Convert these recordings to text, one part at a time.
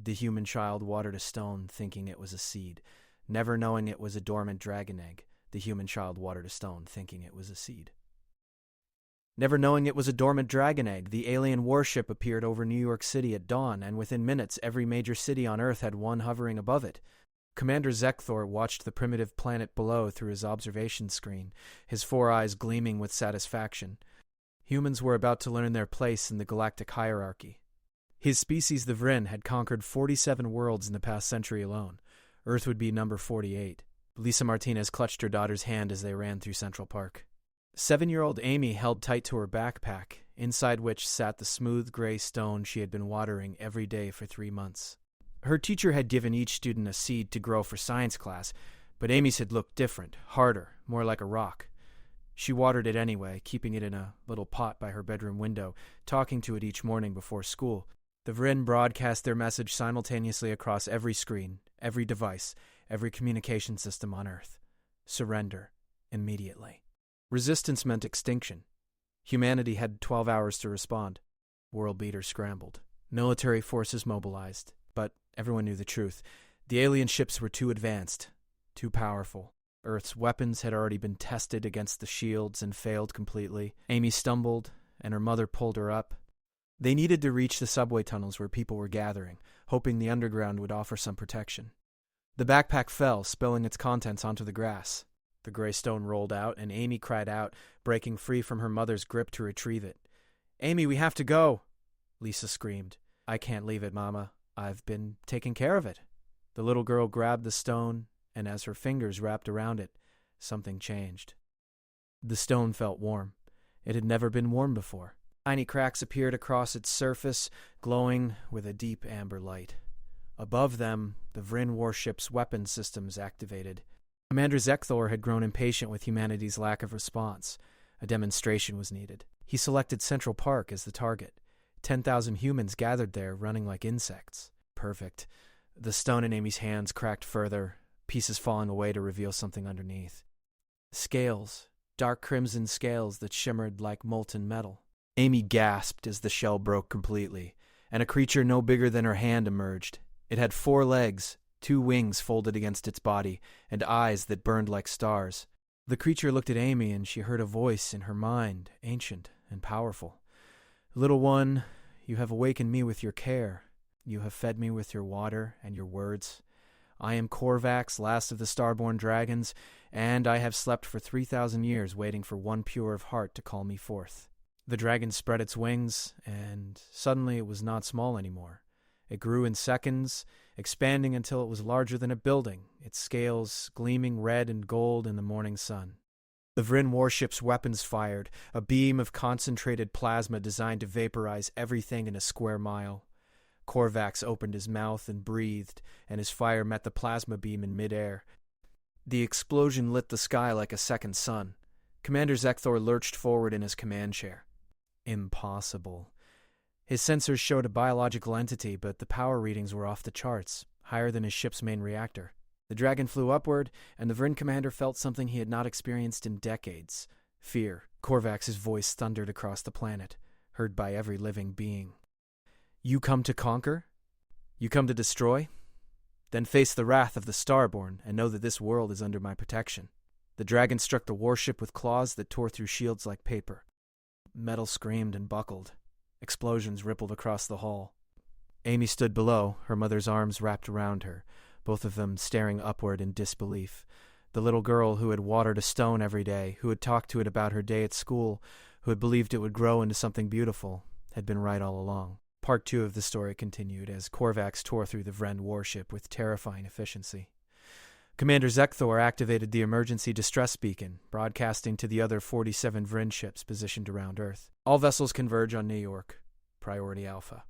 The human child watered a stone, thinking it was a seed. Never knowing it was a dormant dragon egg, the human child watered a stone, thinking it was a seed. Never knowing it was a dormant dragon egg, the alien warship appeared over New York City at dawn, and within minutes every major city on Earth had one hovering above it. Commander Zekthor watched the primitive planet below through his observation screen, his 4 eyes gleaming with satisfaction. Humans were about to learn their place in the galactic hierarchy. His species, the Vryn, had conquered 47 worlds in the past century alone. Earth would be number 48. Lisa Martinez clutched her daughter's hand as they ran through Central Park. 7-year-old Amy held tight to her backpack, inside which sat the smooth gray stone she had been watering every day for 3 months. Her teacher had given each student a seed to grow for science class, but Amy's had looked different, harder, more like a rock. She watered it anyway, keeping it in a little pot by her bedroom window, talking to it each morning before school. The Vryn broadcast their message simultaneously across every screen, every device, every communication system on Earth. Surrender, immediately. Resistance meant extinction. Humanity had 12 hours to respond. World leaders scrambled. Military forces mobilized. But everyone knew the truth. The alien ships were too advanced, too powerful. Earth's weapons had already been tested against the shields and failed completely. Amy stumbled, and her mother pulled her up. They needed to reach the subway tunnels where people were gathering, hoping the underground would offer some protection. The backpack fell, spilling its contents onto the grass. The gray stone rolled out, and Amy cried out, breaking free from her mother's grip to retrieve it. "Amy, we have to go!" Lisa screamed. "I can't leave it, Mama. I've been taking care of it." The little girl grabbed the stone, and as her fingers wrapped around it, something changed. The stone felt warm. It had never been warm before. Tiny cracks appeared across its surface, glowing with a deep amber light. Above them, the Vryn warship's weapon systems activated. Commander Zekthor had grown impatient with humanity's lack of response. A demonstration was needed. He selected Central Park as the target. 10,000 humans gathered there, running like insects. Perfect. The stone in Amy's hands cracked further, pieces falling away to reveal something underneath. Scales, dark crimson scales that shimmered like molten metal. Amy gasped as the shell broke completely, and a creature no bigger than her hand emerged. It had 4 legs, 2 wings folded against its body, and eyes that burned like stars. The creature looked at Amy, and she heard a voice in her mind, ancient and powerful. "Little one, you have awakened me with your care. You have fed me with your water and your words. I am Korvax, last of the starborn dragons, and I have slept for 3,000 years waiting for one pure of heart to call me forth." The dragon spread its wings, and suddenly it was not small anymore. It grew in seconds, expanding until it was larger than a building, its scales gleaming red and gold in the morning sun. The Vryn warship's weapons fired, a beam of concentrated plasma designed to vaporize everything in a square mile. Korvax opened his mouth and breathed, and his fire met the plasma beam in midair. The explosion lit the sky like a second sun. Commander Zekthor lurched forward in his command chair. Impossible. His sensors showed a biological entity, but the power readings were off the charts, higher than his ship's main reactor. The dragon flew upward, and the Vryn commander felt something he had not experienced in decades. Fear. Korvax's voice thundered across the planet, heard by every living being. "You come to conquer? You come to destroy? Then face the wrath of the Starborn, and know that this world is under my protection." The dragon struck the warship with claws that tore through shields like paper. Metal screamed and buckled. Explosions rippled across the hall. Amy stood below, her mother's arms wrapped around her, both of them staring upward in disbelief. The little girl who had watered a stone every day, who had talked to it about her day at school, who had believed it would grow into something beautiful, had been right all along. Part 2 of the story continued as Korvax tore through the Vryn warship with terrifying efficiency. Commander Zekthor activated the emergency distress beacon, broadcasting to the other 47 Vryn ships positioned around Earth. "All vessels converge on New York. Priority Alpha.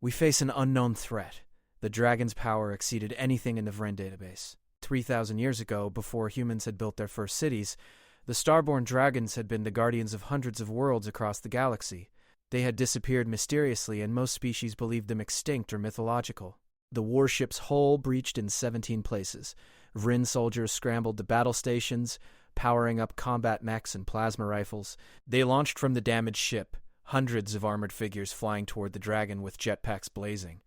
We face an unknown threat. The dragon's power exceeded anything in the Vryn database. 3,000 years ago, before humans had built their first cities, the starborn dragons had been the guardians of hundreds of worlds across the galaxy. They had disappeared mysteriously, and most species believed them extinct or mythological. The warship's hull breached in 17 places. Vryn soldiers scrambled to battle stations, powering up combat mechs and plasma rifles. They launched from the damaged ship, hundreds of armored figures flying toward the dragon with jetpacks blazing.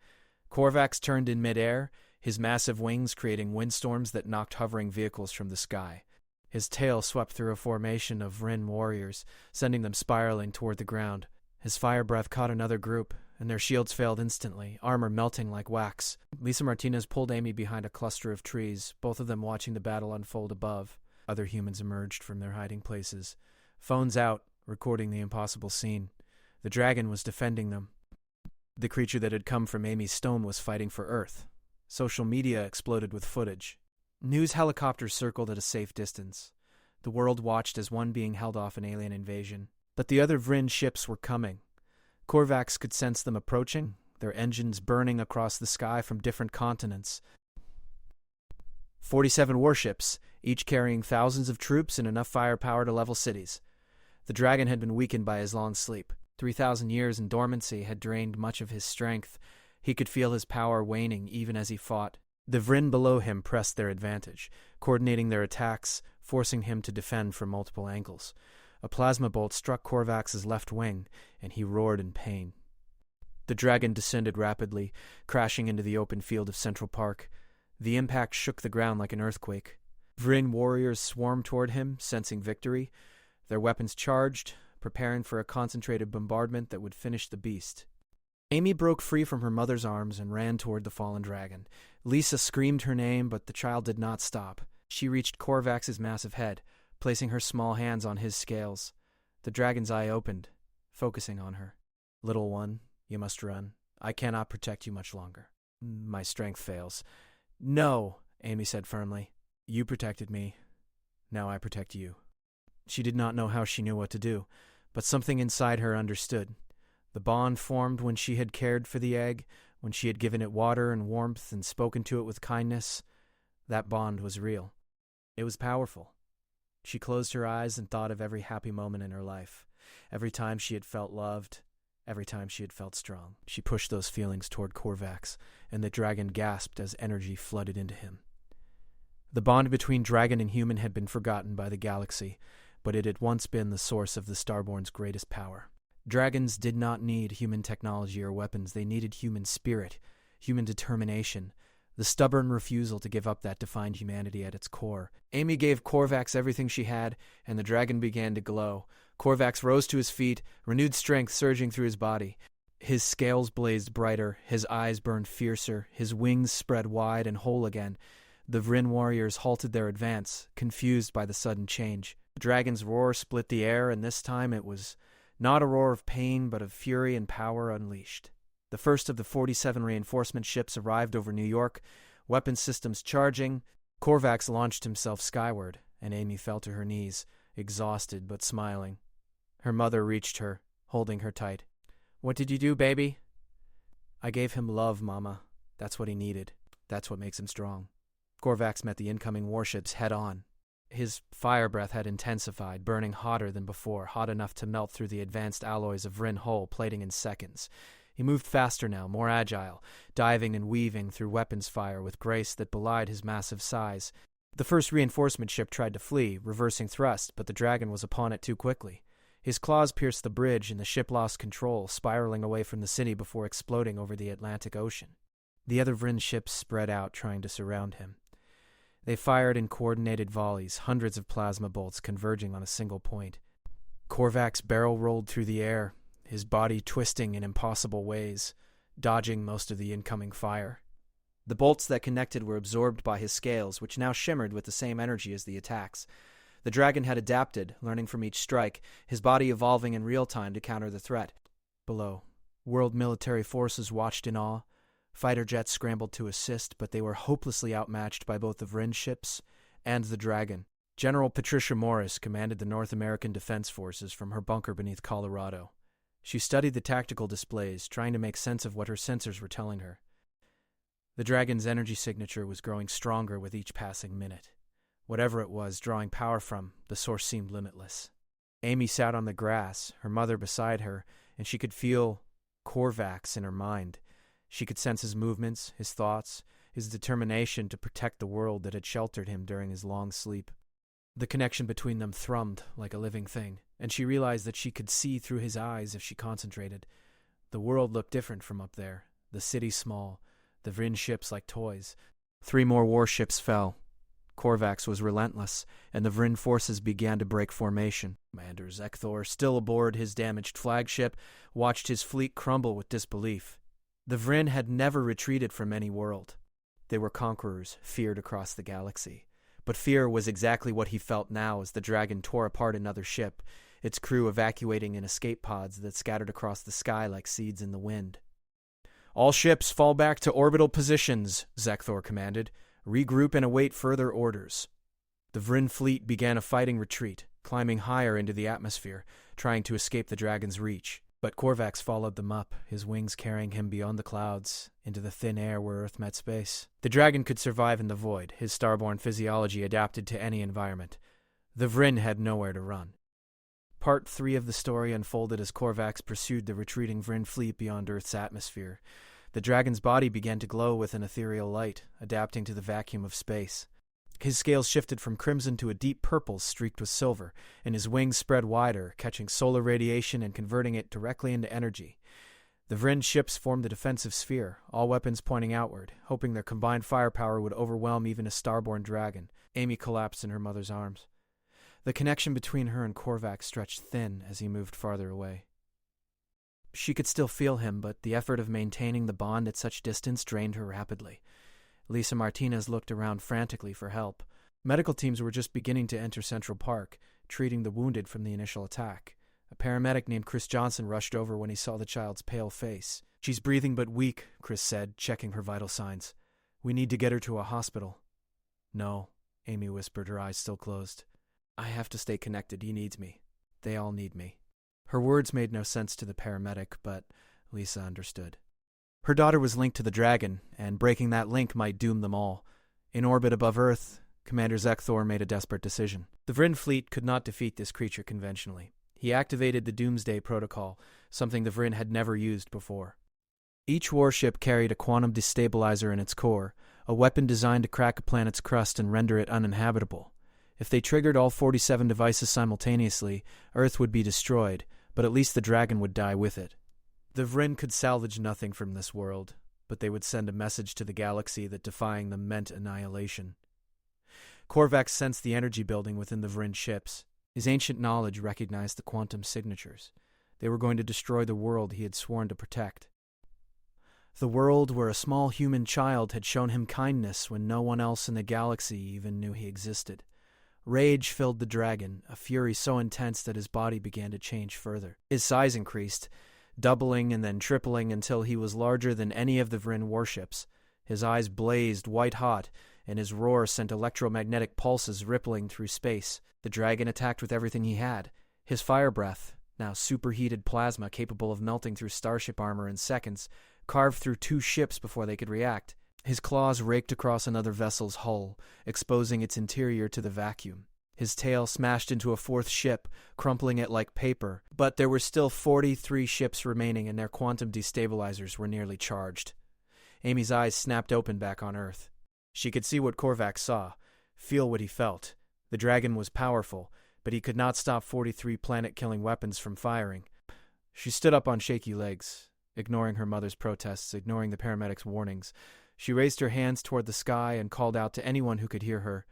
Korvax turned in midair, his massive wings creating windstorms that knocked hovering vehicles from the sky. His tail swept through a formation of Vryn warriors, sending them spiraling toward the ground. His fire breath caught another group, and their shields failed instantly, armor melting like wax. Lisa Martinez pulled Amy behind a cluster of trees, both of them watching the battle unfold above. Other humans emerged from their hiding places, phones out, recording the impossible scene. The dragon was defending them. The creature that had come from Amy's stone was fighting for Earth. Social media exploded with footage. News helicopters circled at a safe distance. The world watched as one being held off an alien invasion. But the other Vryn ships were coming. Korvax could sense them approaching, their engines burning across the sky from different continents. 47 warships, each carrying thousands of troops and enough firepower to level cities. The dragon had been weakened by his long sleep. 3,000 years in dormancy had drained much of his strength. He could feel his power waning even as he fought. The Vryn below him pressed their advantage, coordinating their attacks, forcing him to defend from multiple angles. A plasma bolt struck Korvax's left wing, and he roared in pain. The dragon descended rapidly, crashing into the open field of Central Park. The impact shook the ground like an earthquake. Vryn warriors swarmed toward him, sensing victory. Their weapons charged, preparing for a concentrated bombardment that would finish the beast. Amy broke free from her mother's arms and ran toward the fallen dragon. Lisa screamed her name, but the child did not stop. She reached Korvax's massive head, placing her small hands on his scales. The dragon's eye opened, focusing on her. "Little one, you must run. I cannot protect you much longer. My strength fails." "No," Amy said firmly. "You protected me. Now I protect you." She did not know how she knew what to do, but something inside her understood. The bond formed when she had cared for the egg, when she had given it water and warmth and spoken to it with kindness. That bond was real. It was powerful. She closed her eyes and thought of every happy moment in her life, every time she had felt loved, every time she had felt strong. She pushed those feelings toward Korvax, and the dragon gasped as energy flooded into him. The bond between dragon and human had been forgotten by the galaxy, but it had once been the source of the Starborn's greatest power. Dragons did not need human technology or weapons. They needed human spirit, human determination, the stubborn refusal to give up that defined humanity at its core. Amy gave Korvax everything she had, and the dragon began to glow. Korvax rose to his feet, renewed strength surging through his body. His scales blazed brighter, his eyes burned fiercer, his wings spread wide and whole again. The Vryn warriors halted their advance, confused by the sudden change. The dragon's roar split the air, and this time it was not a roar of pain, but of fury and power unleashed. The first of the 47 reinforcement ships arrived over New York, weapon systems charging. Korvax launched himself skyward, and Amy fell to her knees, exhausted but smiling. Her mother reached her, holding her tight. "What did you do, baby?" "I gave him love, Mama. That's what he needed. That's what makes him strong." Korvax met the incoming warships head-on. His fire breath had intensified, burning hotter than before, hot enough to melt through the advanced alloys of Vryn hull, plating in seconds. He moved faster now, more agile, diving and weaving through weapons fire with grace that belied his massive size. The first reinforcement ship tried to flee, reversing thrust, but the dragon was upon it too quickly. His claws pierced the bridge, and the ship lost control, spiraling away from the city before exploding over the Atlantic Ocean. The other Vryn ships spread out, trying to surround him. They fired in coordinated volleys, hundreds of plasma bolts converging on a single point. Korvax barrel rolled through the air, his body twisting in impossible ways, dodging most of the incoming fire. The bolts that connected were absorbed by his scales, which now shimmered with the same energy as the attacks. The dragon had adapted, learning from each strike, his body evolving in real time to counter the threat. Below, world military forces watched in awe. Fighter jets scrambled to assist, but they were hopelessly outmatched by both the Vryn ships and the dragon. General Patricia Morris commanded the North American Defense Forces from her bunker beneath Colorado. She studied the tactical displays, trying to make sense of what her sensors were telling her. The dragon's energy signature was growing stronger with each passing minute. Whatever it was drawing power from, the source seemed limitless. Amy sat on the grass, her mother beside her, and she could feel Korvax in her mind. She could sense his movements, his thoughts, his determination to protect the world that had sheltered him during his long sleep. The connection between them thrummed like a living thing, and she realized that she could see through his eyes if she concentrated. The world looked different from up there, the city small, the Vryn ships like toys. 3 more warships fell. Korvax was relentless, and the Vryn forces began to break formation. Commander Zekthor, still aboard his damaged flagship, watched his fleet crumble with disbelief. The Vryn had never retreated from any world. They were conquerors, feared across the galaxy. But fear was exactly what he felt now as the Dragon tore apart another ship, its crew evacuating in escape pods that scattered across the sky like seeds in the wind. "All ships fall back to orbital positions," Zekthor commanded. "Regroup and await further orders." The Vryn fleet began a fighting retreat, climbing higher into the atmosphere, trying to escape the Dragon's reach. But Korvax followed them up, his wings carrying him beyond the clouds, into the thin air where Earth met space. The Dragon could survive in the void, his starborn physiology adapted to any environment. The Vryn had nowhere to run. Part 3 of the story unfolded as Korvax pursued the retreating Vryn fleet beyond Earth's atmosphere. The Dragon's body began to glow with an ethereal light, adapting to the vacuum of space. His scales shifted from crimson to a deep purple streaked with silver, and his wings spread wider, catching solar radiation and converting it directly into energy. The Vryn ships formed a defensive sphere, all weapons pointing outward, hoping their combined firepower would overwhelm even a starborn dragon. Amy collapsed in her mother's arms. The connection between her and Korvax stretched thin as he moved farther away. She could still feel him, but the effort of maintaining the bond at such distance drained her rapidly. Lisa Martinez looked around frantically for help. Medical teams were just beginning to enter Central Park, treating the wounded from the initial attack. A paramedic named Chris Johnson rushed over when he saw the child's pale face. "She's breathing but weak," Chris said, checking her vital signs. "We need to get her to a hospital." "No," Amy whispered, her eyes still closed. "I have to stay connected. He needs me. They all need me." Her words made no sense to the paramedic, but Lisa understood. Her daughter was linked to the Dragon, and breaking that link might doom them all. In orbit above Earth, Commander Zekthor made a desperate decision. The Vryn fleet could not defeat this creature conventionally. He activated the Doomsday Protocol, something the Vryn had never used before. Each warship carried a quantum destabilizer in its core, a weapon designed to crack a planet's crust and render it uninhabitable. If they triggered all 47 devices simultaneously, Earth would be destroyed, but at least the Dragon would die with it. The Vryn could salvage nothing from this world, but they would send a message to the galaxy that defying them meant annihilation. Korvax sensed the energy building within the Vryn ships. His ancient knowledge recognized the quantum signatures. They were going to destroy the world he had sworn to protect. The world where a small human child had shown him kindness when no one else in the galaxy even knew he existed. Rage filled the Dragon, a fury so intense that his body began to change further. His size increased, doubling and then tripling until he was larger than any of the Vryn warships. His eyes blazed white-hot, and his roar sent electromagnetic pulses rippling through space. The Dragon attacked with everything he had. His fire breath, now superheated plasma capable of melting through starship armor in seconds, carved through 2 ships before they could react. His claws raked across another vessel's hull, exposing its interior to the vacuum. His tail smashed into a 4th ship, crumpling it like paper, but there were still 43 ships remaining and their quantum destabilizers were nearly charged. Amy's eyes snapped open back on Earth. She could see what Korvax saw, feel what he felt. The Dragon was powerful, but he could not stop 43 planet-killing weapons from firing. She stood up on shaky legs, ignoring her mother's protests, ignoring the paramedics' warnings. She raised her hands toward the sky and called out to anyone who could hear her.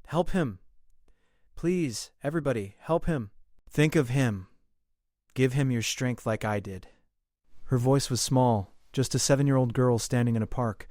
"Help him! Please, everybody, help him! Think of him. Give him your strength like I did." Her voice was small, just a 7-year-old girl standing in a park,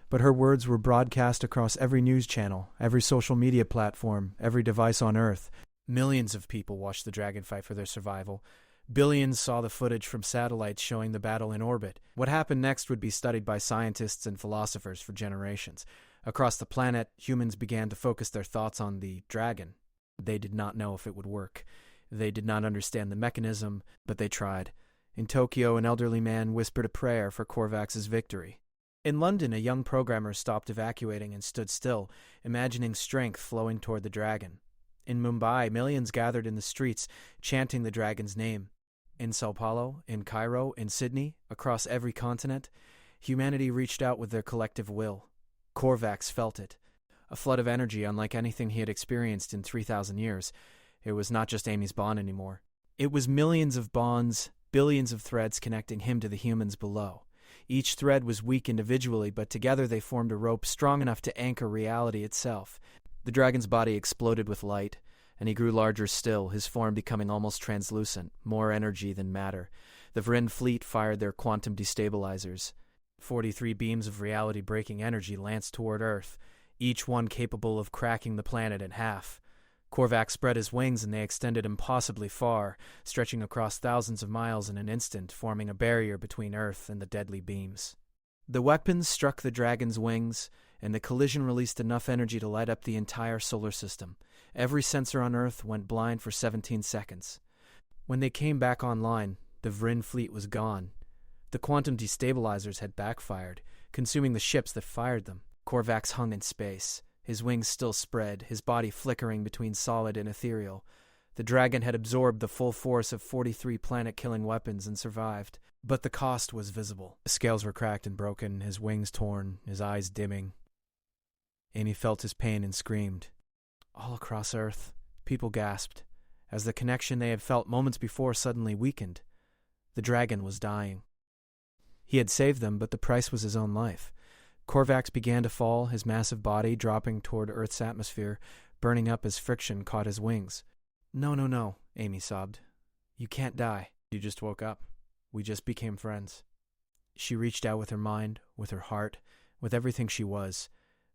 but her words were broadcast across every news channel, every social media platform, every device on Earth. Millions of people watched the Dragon fight for their survival. Billions saw the footage from satellites showing the battle in orbit. What happened next would be studied by scientists and philosophers for generations. Across the planet, humans began to focus their thoughts on the Dragon. They did not know if it would work. They did not understand the mechanism, but they tried. In Tokyo, an elderly man whispered a prayer for Korvax's victory. In London, a young programmer stopped evacuating and stood still, imagining strength flowing toward the Dragon. In Mumbai, millions gathered in the streets, chanting the Dragon's name. In Sao Paulo, in Cairo, in Sydney, across every continent, humanity reached out with their collective will. Korvax felt it. A flood of energy unlike anything he had experienced in 3,000 years. It was not just Amy's bond anymore. It was millions of bonds, billions of threads connecting him to the humans below. Each thread was weak individually, but together they formed a rope strong enough to anchor reality itself. The dragon's body exploded with light, and he grew larger still, his form becoming almost translucent, more energy than matter. The Vryn fleet fired their quantum destabilizers. 43 beams of reality-breaking energy lanced toward Earth, each one capable of cracking the planet in half. Korvax spread his wings and they extended impossibly far, stretching across thousands of miles in an instant, forming a barrier between Earth and the deadly beams. The weapons struck the dragon's wings, and the collision released enough energy to light up the entire solar system. Every sensor on Earth went blind for 17 seconds. When they came back online, the Vryn fleet was gone. The quantum destabilizers had backfired, consuming the ships that fired them. Korvax hung in space, his wings still spread, his body flickering between solid and ethereal. The dragon had absorbed the full force of 43 planet-killing weapons and survived, but the cost was visible. His scales were cracked and broken, his wings torn, his eyes dimming. Amy felt his pain and screamed. All across Earth, people gasped, as the connection they had felt moments before suddenly weakened. The dragon was dying. He had saved them, but the price was his own life. Korvax began to fall, his massive body dropping toward Earth's atmosphere, burning up as friction caught his wings. No, Amy sobbed. You can't die. You just woke up. We just became friends. She reached out with her mind, with her heart, with everything she was,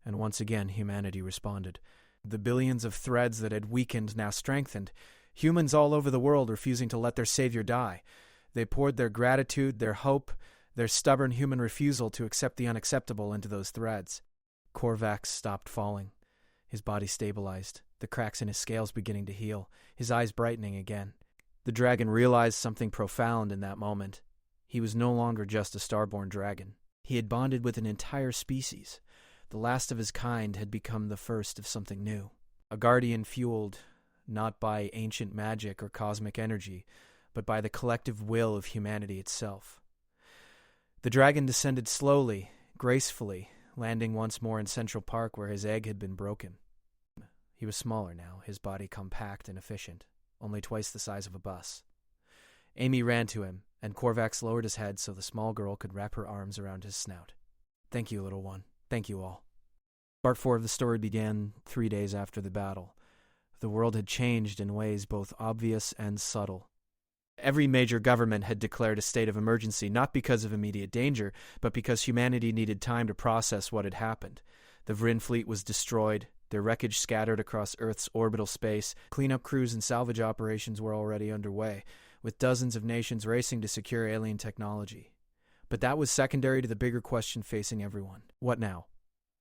and once again humanity responded. The billions of threads that had weakened now strengthened, humans all over the world refusing to let their savior die. They poured their gratitude, their hope, their stubborn human refusal to accept the unacceptable into those threads. Korvax stopped falling. His body stabilized, the cracks in his scales beginning to heal, his eyes brightening again. The dragon realized something profound in that moment. He was no longer just a starborn dragon. He had bonded with an entire species. The last of his kind had become the first of something new. A guardian fueled, not by ancient magic or cosmic energy, but by the collective will of humanity itself. The dragon descended slowly, gracefully, landing once more in Central Park where his egg had been broken. He was smaller now, his body compact and efficient, only twice the size of a bus. Amy ran to him, and Korvax lowered his head so the small girl could wrap her arms around his snout. Thank you, little one. Thank you all. Part 4 of the story began 3 days after the battle. The world had changed in ways both obvious and subtle. Every major government had declared a state of emergency, not because of immediate danger, but because humanity needed time to process what had happened. The Vryn fleet was destroyed, their wreckage scattered across Earth's orbital space. Cleanup crews and salvage operations were already underway, with dozens of nations racing to secure alien technology. But that was secondary to the bigger question facing everyone. What now?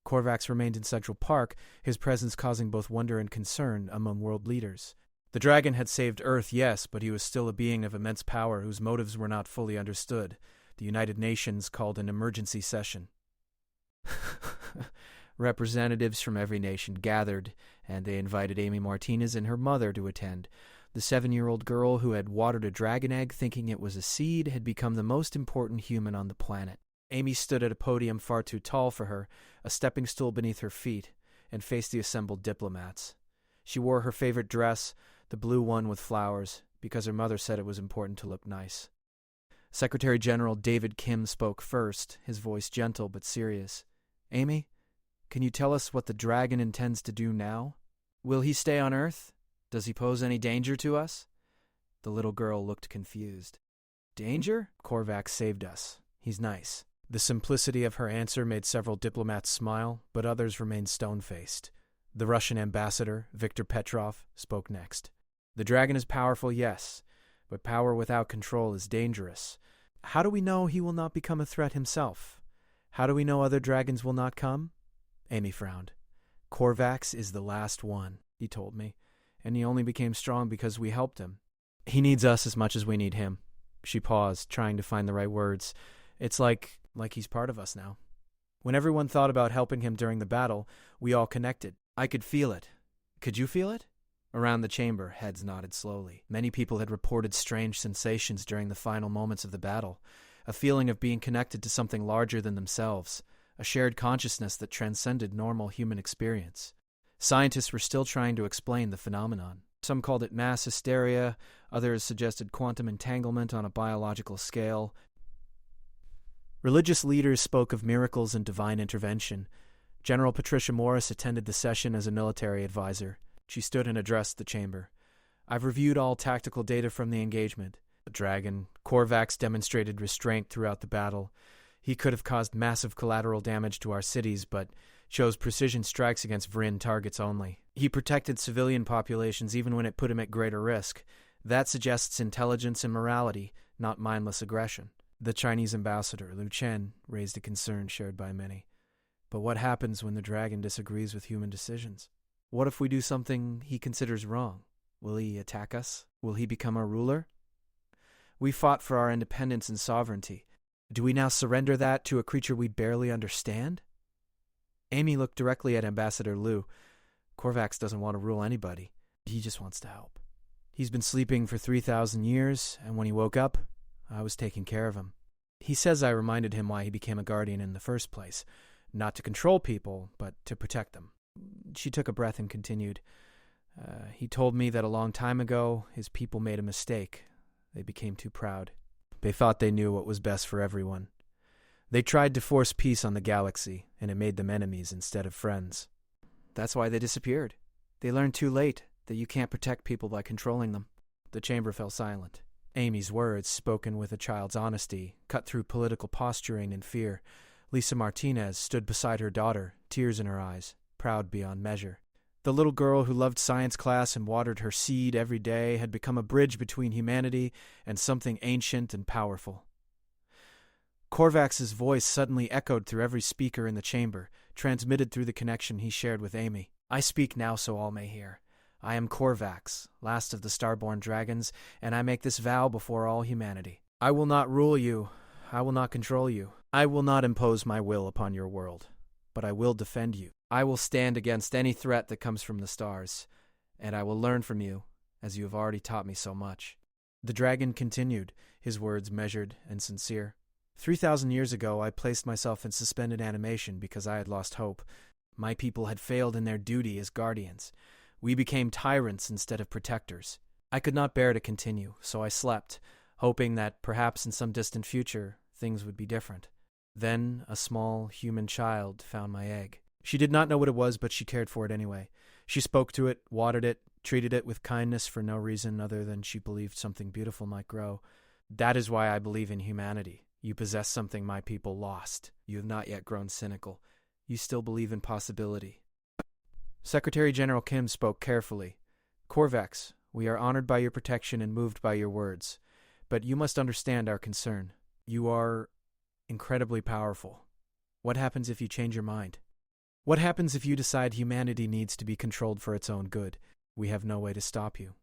Korvax remained in Central Park, his presence causing both wonder and concern among world leaders. The dragon had saved Earth, yes, but he was still a being of immense power whose motives were not fully understood. The United Nations called an emergency session. Representatives from every nation gathered, and they invited Amy Martinez and her mother to attend. The 7-year-old girl who had watered a dragon egg thinking it was a seed had become the most important human on the planet. Amy stood at a podium far too tall for her, a stepping stool beneath her feet, and faced the assembled diplomats. She wore her favorite dress, the blue one with flowers, because her mother said it was important to look nice. Secretary General David Kim spoke first, his voice gentle but serious. Amy, can you tell us what the dragon intends to do now? Will he stay on Earth? Does he pose any danger to us? The little girl looked confused. Danger? Korvax saved us. He's nice. The simplicity of her answer made several diplomats smile, but others remained stone-faced. The Russian ambassador, Viktor Petrov, spoke next. The dragon is powerful, yes, but power without control is dangerous. How do we know he will not become a threat himself? How do we know other dragons will not come? Amy frowned. Korvax is the last one, he told me, and he only became strong because we helped him. He needs us as much as we need him. She paused, trying to find the right words. It's like he's part of us now. When everyone thought about helping him during the battle, we all connected. I could feel it. Could you feel it? Around the chamber, heads nodded slowly. Many people had reported strange sensations during the final moments of the battle, a feeling of being connected to something larger than themselves, a shared consciousness that transcended normal human experience. Scientists were still trying to explain the phenomenon. Some called it mass hysteria, others suggested quantum entanglement on a biological scale. Religious leaders spoke of miracles and divine intervention. General Patricia Morris attended the session as a military advisor. She stood and addressed the chamber. I've reviewed all tactical data from the engagement. The dragon, Korvax, demonstrated restraint throughout the battle. He could have caused massive collateral damage to our cities, but chose precision strikes against Vryn targets only. He protected civilian populations even when it put him at greater risk. That suggests intelligence and morality, not mindless aggression. The Chinese ambassador, Lu Chen, raised a concern shared by many. But what happens when the dragon disagrees with human decisions? What if we do something he considers wrong? Will he attack us? Will he become our ruler? We fought for our independence and sovereignty. Do we now surrender that to a creature we barely understand? Amy looked directly at Ambassador Lu. Korvax doesn't want to rule anybody. He just wants to help. He's been sleeping for 3,000 years, and when he woke up, I was taking care of him. He says I reminded him why he became a guardian in the first place. Not to control people, but to protect them. She took a breath and continued. He told me that a long time ago, his people made a mistake. They became too proud. They thought they knew what was best for everyone. They tried to force peace on the galaxy, and it made them enemies instead of friends. That's why they disappeared. They learned too late that you can't protect people by controlling them. The chamber fell silent. Amy's words, spoken with a child's honesty, cut through political posturing and fear. Lisa Martinez stood beside her daughter, tears in her eyes, proud beyond measure. The little girl who loved science class and watered her seed every day had become a bridge between humanity and something ancient and powerful. Korvax's voice suddenly echoed through every speaker in the chamber, transmitted through the connection he shared with Amy. I speak now so all may hear. I am Korvax, last of the starborn dragons, and I make this vow before all humanity. I will not rule you. I will not control you. I will not impose my will upon your world, but I will defend you. I will stand against any threat that comes from the stars, and I will learn from you, as you have already taught me so much. The dragon continued, his words measured and sincere. 3,000 years ago, I placed myself in suspended animation because I had lost hope. My people had failed in their duty as guardians. We became tyrants instead of protectors. I could not bear to continue, so I slept, hoping that perhaps in some distant future, things would be different. Then a small human child found my egg. She did not know what it was, but she cared for it anyway. She spoke to it, watered it, treated it with kindness for no reason other than she believed something beautiful might grow. That is why I believe in humanity. You possess something my people lost. You have not yet grown cynical. You still believe in possibility. Secretary General Kim spoke carefully. Korvax, we are honored by your protection and moved by your words. But you must understand our concern. You are incredibly powerful. What happens if you change your mind? What happens if you decide humanity needs to be controlled for its own good? We have no way to stop you.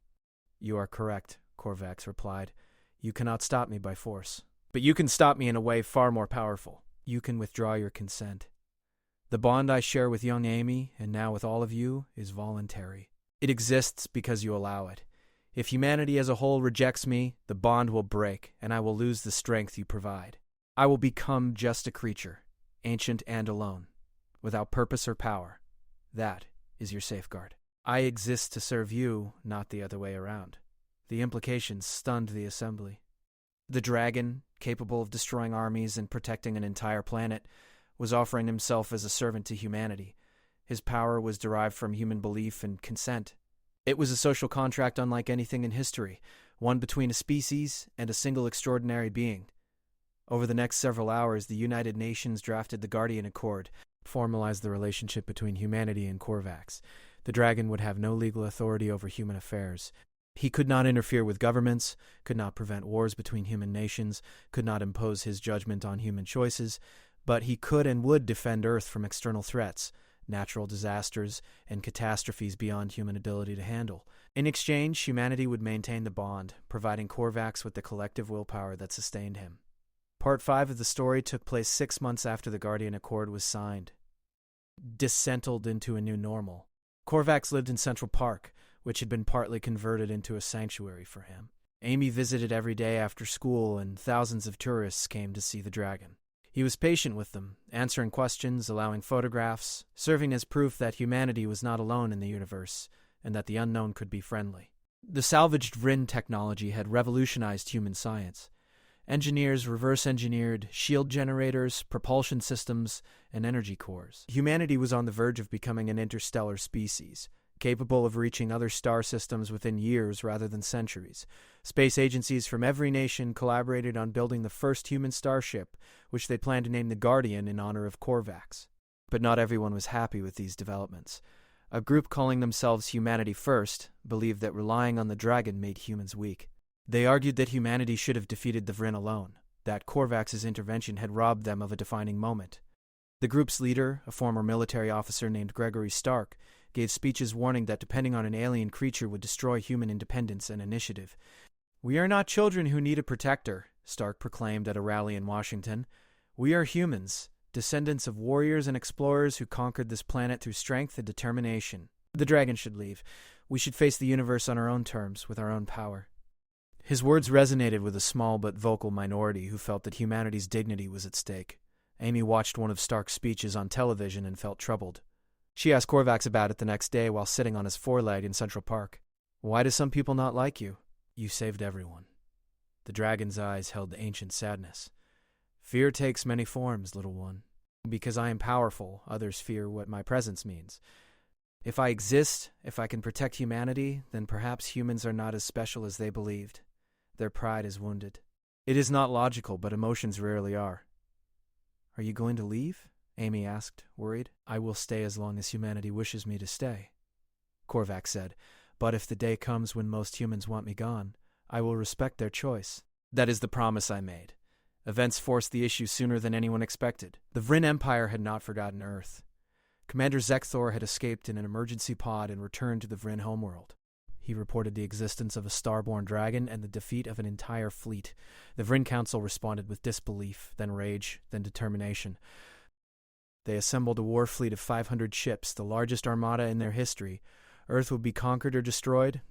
You are correct, Korvax replied. You cannot stop me by force. But you can stop me in a way far more powerful. You can withdraw your consent. The bond I share with young Amy, and now with all of you, is voluntary. It exists because you allow it. If humanity as a whole rejects me, the bond will break, and I will lose the strength you provide. I will become just a creature, ancient and alone, without purpose or power. That is your safeguard. I exist to serve you, not the other way around. The implications stunned the assembly. The dragon, capable of destroying armies and protecting an entire planet, was offering himself as a servant to humanity. His power was derived from human belief and consent. It was a social contract unlike anything in history, one between a species and a single extraordinary being. Over the next several hours, the United Nations drafted the Guardian Accord, formalized the relationship between humanity and Korvax. The dragon would have no legal authority over human affairs. He could not interfere with governments, could not prevent wars between human nations, could not impose his judgment on human choices, but he could and would defend Earth from external threats, natural disasters, and catastrophes beyond human ability to handle. In exchange, humanity would maintain the bond, providing Korvax with the collective willpower that sustained him. Part 5 of the story took place 6 months after the Guardian Accord was signed. Dissentled into a new normal. Korvax lived in Central Park, which had been partly converted into a sanctuary for him. Amy visited every day after school, and thousands of tourists came to see the dragon. He was patient with them, answering questions, allowing photographs, serving as proof that humanity was not alone in the universe, and that the unknown could be friendly. The salvaged Vryn technology had revolutionized human science. Engineers reverse-engineered shield generators, propulsion systems, and energy cores. Humanity was on the verge of becoming an interstellar species, capable of reaching other star systems within years rather than centuries. Space agencies from every nation collaborated on building the first human starship, which they planned to name the Guardian in honor of Korvax. But not everyone was happy with these developments. A group calling themselves Humanity First believed that relying on the dragon made humans weak. They argued that humanity should have defeated the Vryn alone, that Korvax's intervention had robbed them of a defining moment. The group's leader, a former military officer named Gregory Stark, gave speeches warning that depending on an alien creature would destroy human independence and initiative. "We are not children who need a protector," Stark proclaimed at a rally in Washington. "We are humans, descendants of warriors and explorers who conquered this planet through strength and determination. The dragon should leave. We should face the universe on our own terms, with our own power." His words resonated with a small but vocal minority who felt that humanity's dignity was at stake. Amy watched one of Stark's speeches on television and felt troubled. She asked Korvax about it the next day while sitting on his foreleg in Central Park. "Why do some people not like you? You saved everyone." The dragon's eyes held ancient sadness. "Fear takes many forms, little one. Because I am powerful, others fear what my presence means. If I exist, if I can protect humanity, then perhaps humans are not as special as they believed. Their pride is wounded. It is not logical, but emotions rarely are." "Are you going to leave?" Amy asked, worried. "I will stay as long as humanity wishes me to stay," Korvax said. "But if the day comes when most humans want me gone, I will respect their choice. That is the promise I made." Events forced the issue sooner than anyone expected. The Vryn Empire had not forgotten Earth. Commander Zekthor had escaped in an emergency pod and returned to the Vryn homeworld. He reported the existence of a starborn dragon and the defeat of an entire fleet. The Vryn Council responded with disbelief, then rage, then determination. They assembled a war fleet of 500 ships, the largest armada in their history. Earth would be conquered or destroyed,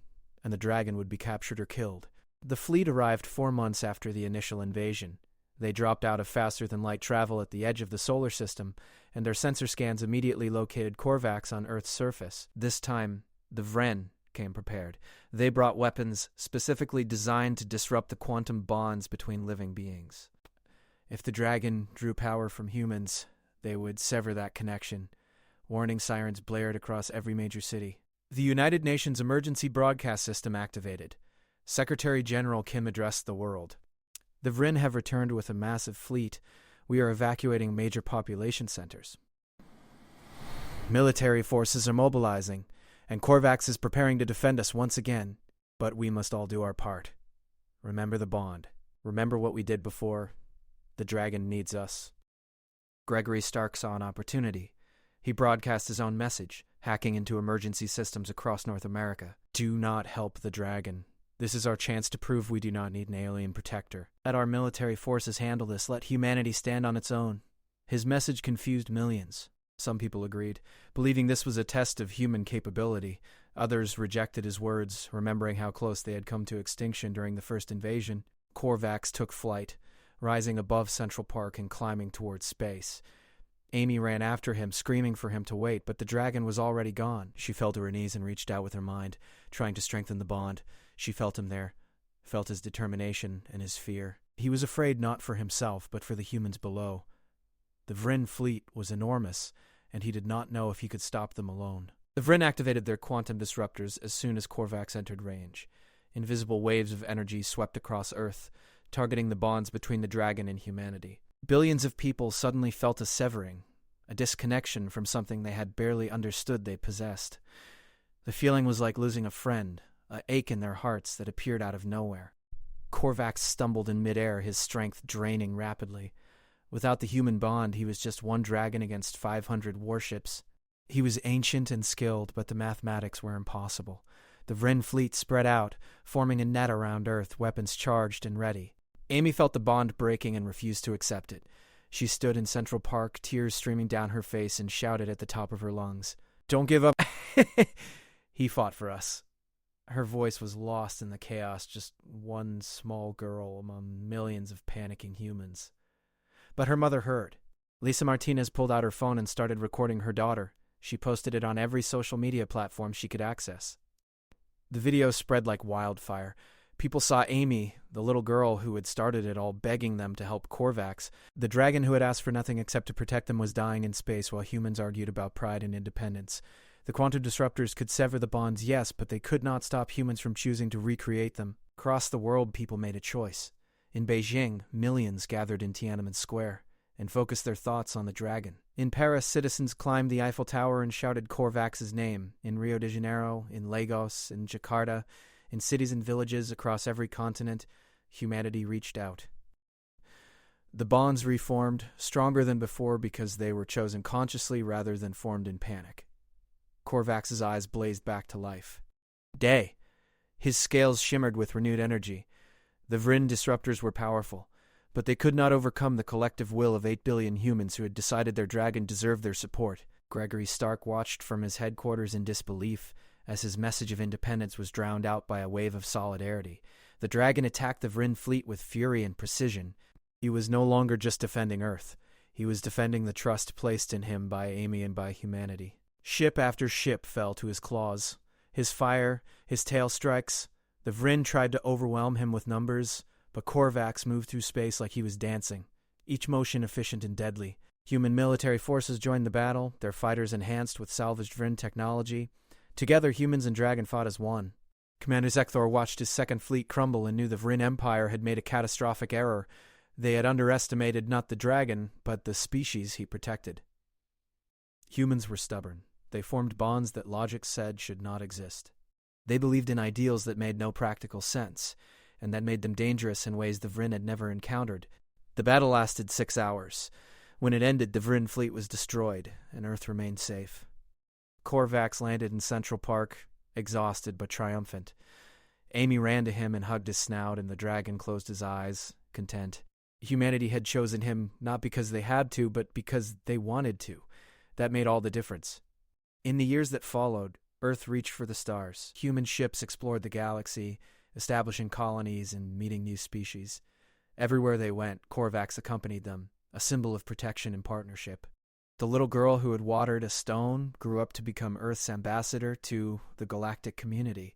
and the dragon would be captured or killed. The fleet arrived 4 months after the initial invasion. They dropped out of faster-than-light travel at the edge of the solar system, and their sensor scans immediately located Korvax on Earth's surface. This time, the Vryn came prepared. They brought weapons specifically designed to disrupt the quantum bonds between living beings. If the dragon drew power from humans, they would sever that connection. Warning sirens blared across every major city. The United Nations Emergency Broadcast System activated. Secretary General Kim addressed the world. "The Vryn have returned with a massive fleet. We are evacuating major population centers. Military forces are mobilizing, and Korvax is preparing to defend us once again. But we must all do our part. Remember the bond. Remember what we did before. The dragon needs us." Gregory Stark saw an opportunity. He broadcast his own message, hacking into emergency systems across North America. "Do not help the dragon. This is our chance to prove we do not need an alien protector. Let our military forces handle this. Let humanity stand on its own." His message confused millions. Some people agreed, believing this was a test of human capability. Others rejected his words, remembering how close they had come to extinction during the first invasion. Korvax took flight, rising above Central Park and climbing towards space. Amy ran after him, screaming for him to wait, but the dragon was already gone. She fell to her knees and reached out with her mind, trying to strengthen the bond. She felt him there, felt his determination and his fear. He was afraid not for himself, but for the humans below. The Vryn fleet was enormous, and he did not know if he could stop them alone. The Vryn activated their quantum disruptors as soon as Korvax entered range. Invisible waves of energy swept across Earth, targeting the bonds between the dragon and humanity. Billions of people suddenly felt a severing, a disconnection from something they had barely understood they possessed. The feeling was like losing a friend, an ache in their hearts that appeared out of nowhere. Korvax stumbled in midair, his strength draining rapidly. Without the human bond, he was just one dragon against 500 warships. He was ancient and skilled, but the mathematics were impossible. The Vryn fleet spread out, forming a net around Earth, weapons charged and ready. Amy felt the bond breaking and refused to accept it. She stood in Central Park, tears streaming down her face, and shouted at the top of her lungs, "Don't give up." "He fought for us." Her voice was lost in the chaos, just one small girl among millions of panicking humans. But her mother heard. Lisa Martinez pulled out her phone and started recording her daughter. She posted it on every social media platform she could access. The video spread like wildfire. People saw Amy, the little girl who had started it all, begging them to help Korvax. The dragon who had asked for nothing except to protect them was dying in space while humans argued about pride and independence. The quantum disruptors could sever the bonds, yes, but they could not stop humans from choosing to recreate them. Across the world, people made a choice. In Beijing, millions gathered in Tiananmen Square and focused their thoughts on the dragon. In Paris, citizens climbed the Eiffel Tower and shouted Korvax's name. In Rio de Janeiro, in Lagos, in Jakarta, in cities and villages across every continent, humanity reached out. The bonds reformed, stronger than before because they were chosen consciously rather than formed in panic. Korvax's eyes blazed back to life. Day. His scales shimmered with renewed energy. The Vryn disruptors were powerful, but they could not overcome the collective will of 8 billion humans who had decided their dragon deserved their support. Gregory Stark watched from his headquarters in disbelief as his message of independence was drowned out by a wave of solidarity. The dragon attacked the Vryn fleet with fury and precision. He was no longer just defending Earth. He was defending the trust placed in him by Amy and by humanity. Ship after ship fell to his claws. His fire, his tail strikes. The Vryn tried to overwhelm him with numbers, but Korvax moved through space like he was dancing, each motion efficient and deadly. Human military forces joined the battle, their fighters enhanced with salvaged Vryn technology. Together, humans and dragon fought as one. Commander Zekthor watched his second fleet crumble and knew the Vryn Empire had made a catastrophic error. They had underestimated not the dragon, but the species he protected. Humans were stubborn. They formed bonds that logic said should not exist. They believed in ideals that made no practical sense, and that made them dangerous in ways the Vryn had never encountered. The battle lasted 6 hours. When it ended, the Vryn fleet was destroyed, and Earth remained safe. Korvax landed in Central Park, exhausted but triumphant. Amy ran to him and hugged his snout, and the dragon closed his eyes, content. Humanity had chosen him not because they had to, but because they wanted to. That made all the difference. In the years that followed, Earth reached for the stars. Human ships explored the galaxy, establishing colonies and meeting new species. Everywhere they went, Korvax accompanied them, a symbol of protection and partnership. The little girl who had watered a stone grew up to become Earth's ambassador to the galactic community,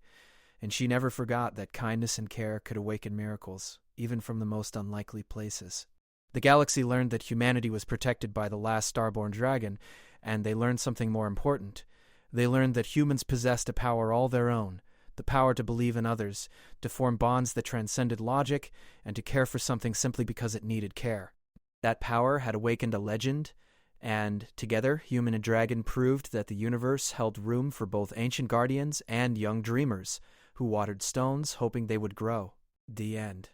and she never forgot that kindness and care could awaken miracles, even from the most unlikely places. The galaxy learned that humanity was protected by the last starborn dragon, and they learned something more important. They learned that humans possessed a power all their own, the power to believe in others, to form bonds that transcended logic, and to care for something simply because it needed care. That power had awakened a legend, and together, human and dragon proved that the universe held room for both ancient guardians and young dreamers, who watered stones hoping they would grow. The end.